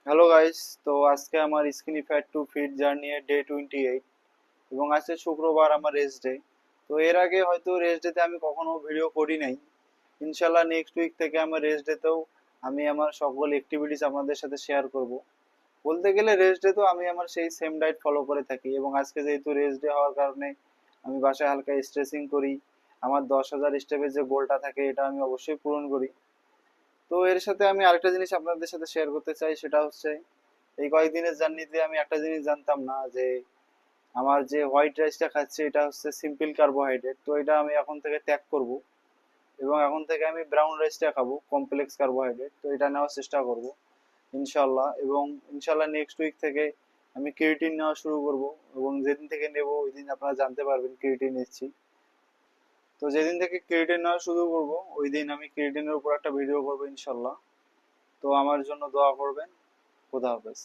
Hello guys, তো আজকে আমার skinny fat to fit journey এর ডে 28 এবং আজকে শুক্রবার আমার রেস্ট ডে। তো এর আগে হয়তো রেস্ট ডেতে আমি কখনো ভিডিও করি নাই। ইনশাল্লাহ নেক্সট উইক থেকে আমার রেস্ট ডেতেও আমি আমার সকল অ্যাক্টিভিটিস আপনাদের সাথে শেয়ার করব। বলতে গেলে রেস্ট ডে তো আমি আমার সেই সেম ডায়েট ফলো করে থাকি, এবং আজকে যেহেতু রেস্ট ডে হওয়ার কারণে আমি বাসায় হালকা স্ট্রেচিং করি। আমার 10,000 স্টেপের যে গোলটা থাকে এটা আমি অবশ্যই পূরণ করি। তো এর সাথে আমি আরেকটা জিনিস আপনাদের সাথে শেয়ার করতে চাই, সেটা হচ্ছে এই কয়েকদিনের জার্নিতে আমি একটা জিনিস জানতাম না যে আমার যে হোয়াইট রাইসটা খাচ্ছি এটা হচ্ছে সিম্পল কার্বোহাইড্রেট। তো এটা আমি এখন থেকে ত্যাগ করব, এবং এখন থেকে আমি ব্রাউন রাইসটা খাবো, কমপ্লেক্স কার্বোহাইড্রেট। তো এটা নেওয়ার চেষ্টা করব ইনশাল্লাহ। এবং ইনশাল্লাহ নেক্সট উইক থেকে আমি ক্রিয়েটিন নেওয়া শুরু করব, এবং যেদিন থেকে নেব ওই দিন আপনারা জানতে পারবেন ক্রিয়েটিন নিচ্ছি। তো যেদিন থেকে ক্রিয়েটিন নেওয়া শুরু করব ওই দিন আমি ক্রিয়েটিনের উপর একটা ভিডিও করবো ইনশাল্লাহ। তো আমার জন্য দোয়া করবেন। খোদা হাফেজ।